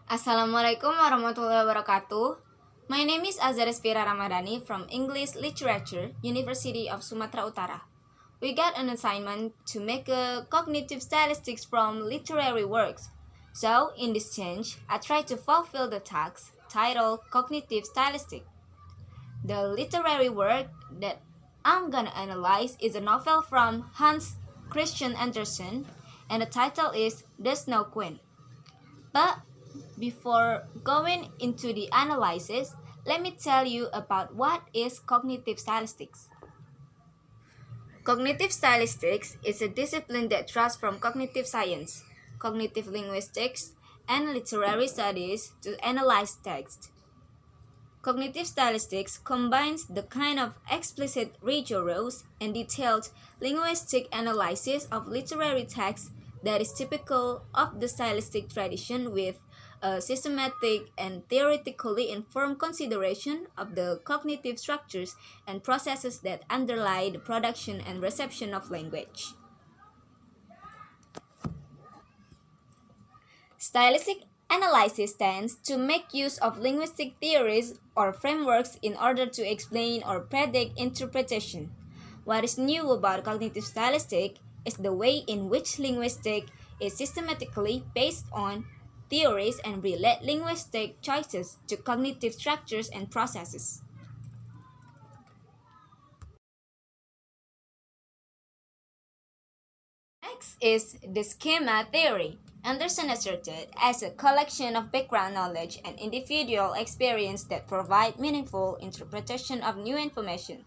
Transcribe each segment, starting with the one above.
Assalamualaikum warahmatullahi wabarakatuh. My name is Azzah Ramadhani from English Literature, University of Sumatra Utara. We got an assignment to make a cognitive statistics from literary works. So, in this change, I tried to fulfill the task titled Cognitive Stylistics. The literary work that I'm gonna analyze is a novel from Hans Christian Andersen, and the title is The Snow Queen. But before going into the analysis, let me tell you about what is cognitive stylistics. Cognitive stylistics is a discipline that draws from cognitive science, cognitive linguistics, and literary studies to analyze text. Cognitive stylistics combines the kind of explicit rigorous and detailed linguistic analysis of literary text that is typical of the stylistic tradition with a systematic and theoretically informed consideration of the cognitive structures and processes that underlie the production and reception of language. Stylistic analysis tends to make use of linguistic theories or frameworks in order to explain or predict interpretation. What is new about cognitive stylistic is the way in which linguistics is systematically based on theories and relate linguistic choices to cognitive structures and processes. Next is the schema theory. Anderson asserted as a collection of background knowledge and individual experience that provide meaningful interpretation of new information.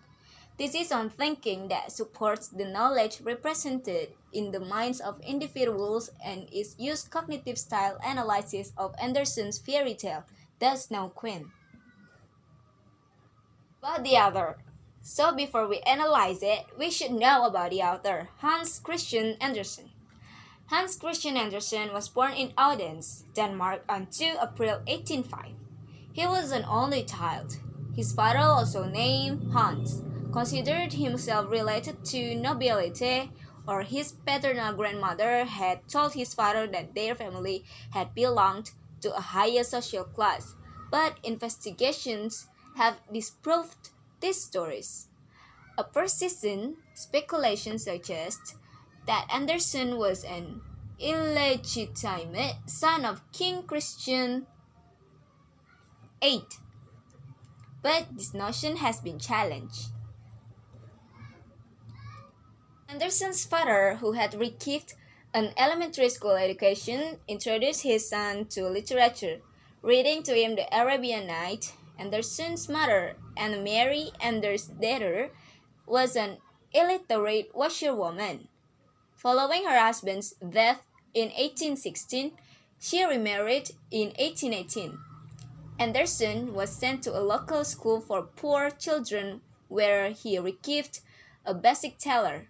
This is on thinking that supports the knowledge represented in the minds of individuals and is used cognitive style analysis of Anderson's fairy tale, The Snow Queen. But the author. So before we analyze it, we should know about the author, Hans Christian Andersen. Hans Christian Andersen was born in Odense, Denmark on 2 April 1805. He was an only child. His father, also named Hans, considered himself related to nobility, or his paternal grandmother had told his father that their family had belonged to a higher social class, but investigations have disproved these stories. A persistent speculation suggests that Andersen was an illegitimate son of King Christian VIII, but this notion has been challenged. Andersen's father, who had received an elementary school education, introduced his son to literature, reading to him the Arabian Nights. Andersen's mother, Anne Mary Andersdatter, was an illiterate washerwoman. Following her husband's death in 1816, she remarried in 1818. Andersen was sent to a local school for poor children where he received a basic tailor.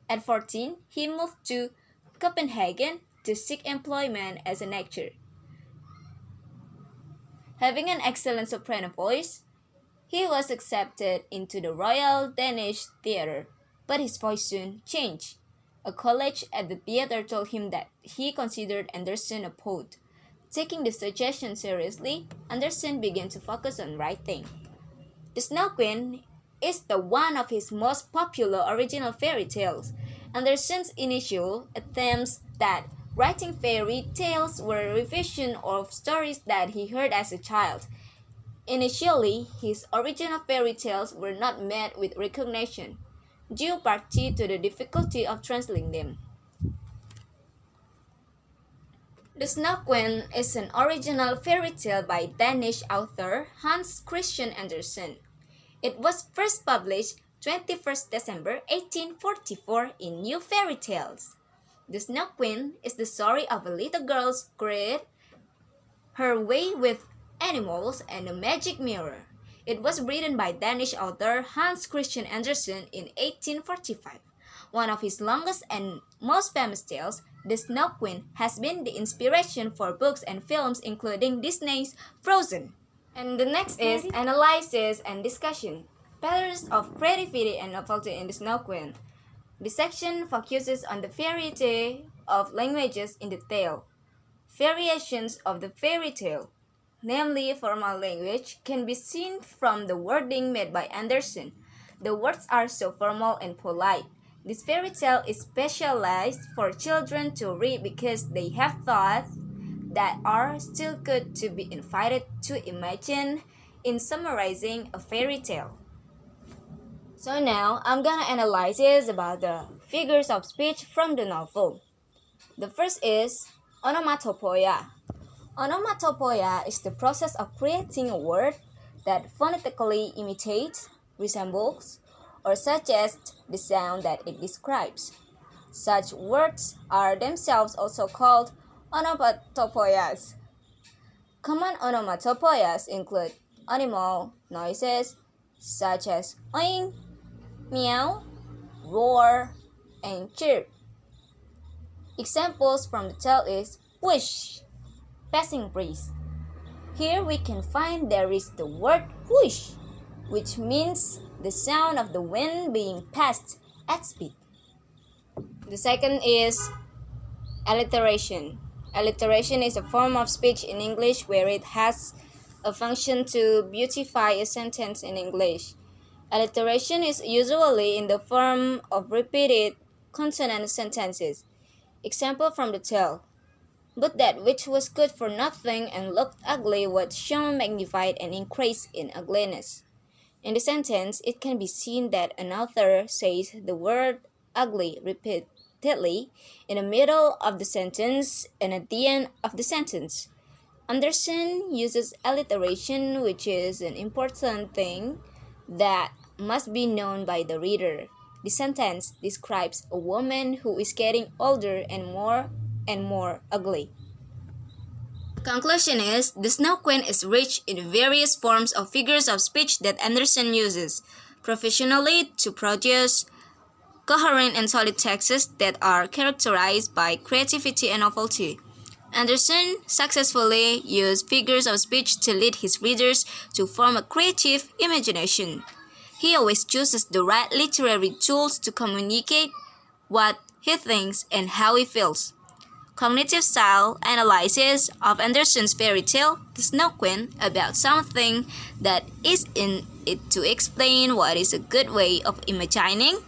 At 14, he moved to Copenhagen to seek employment as an actor. Having an excellent soprano voice, he was accepted into the Royal Danish Theatre, but his voice soon changed. A colleague at the theater told him that he considered Andersen a poet. Taking the suggestion seriously, Andersen began to focus on writing. The Snow Queen is the one of his most popular original fairy tales. Andersen's initial attempts at writing fairy tales were a revision of stories that he heard as a child. Initially, his original fairy tales were not met with recognition, due partly to the difficulty of translating them. The Snow Queen is an original fairy tale by Danish author Hans Christian Andersen. It was first published 21st December 1844 in New Fairy Tales. The Snow Queen is the story of a little girl's greed, her way with animals, and a magic mirror. It was written by Danish author Hans Christian Andersen in 1845. One of his longest and most famous tales, The Snow Queen, has been the inspiration for books and films including Disney's Frozen. And the next is analysis and discussion. Patterns of creativity and novelty in The Snow Queen. This section focuses on the variety of languages in the tale. variations of the fairy tale, namely formal language, can be seen from the wording made by Anderson. The words are so formal and polite. This fairy tale is specialized for children to read because they have thoughts that are still good to be invited to imagine in summarizing a fairy tale. So now I'm gonna analyze about the figures of speech from the novel. The first is onomatopoeia. Onomatopoeia is the process of creating a word that phonetically imitates, resembles, or suggests the sound that it describes. Such words are themselves also called onomatopoeias. Common onomatopoeias include animal noises such as oink, meow, roar, and chirp. Examples from the tale is whoosh, passing breeze. Here we can find there is the word whoosh, which means the sound of the wind being passed at speed. The second is alliteration. Alliteration is a form of speech in English where it has a function to beautify a sentence in English. Alliteration is usually in the form of repeated consonant sentences. Example from the tale: but that which was good for nothing and looked ugly was shown magnified and increased in ugliness. In the sentence, it can be seen that an author says the word ugly repeatedly in the middle of the sentence and at the end of the sentence. Anderson uses alliteration, which is an important thing that must be known by the reader. The sentence describes a woman who is getting older and more ugly. Conclusion is, the Snow Queen is rich in various forms of figures of speech that Anderson uses professionally to produce coherent and solid texts that are characterized by creativity and novelty. Anderson successfully used figures of speech to lead his readers to form a creative imagination. He always chooses the right literary tools to communicate what he thinks and how he feels. Cognitive style analysis of Anderson's fairy tale, The Snow Queen, about something that is in it to explain what is a good way of imagining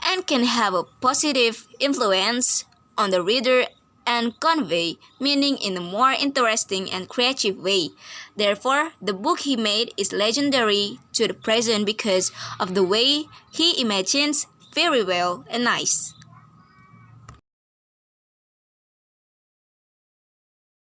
and can have a positive influence on the reader and convey meaning in a more interesting and creative way. Therefore, the book he made is legendary to the present because of the way he imagines very well and nice.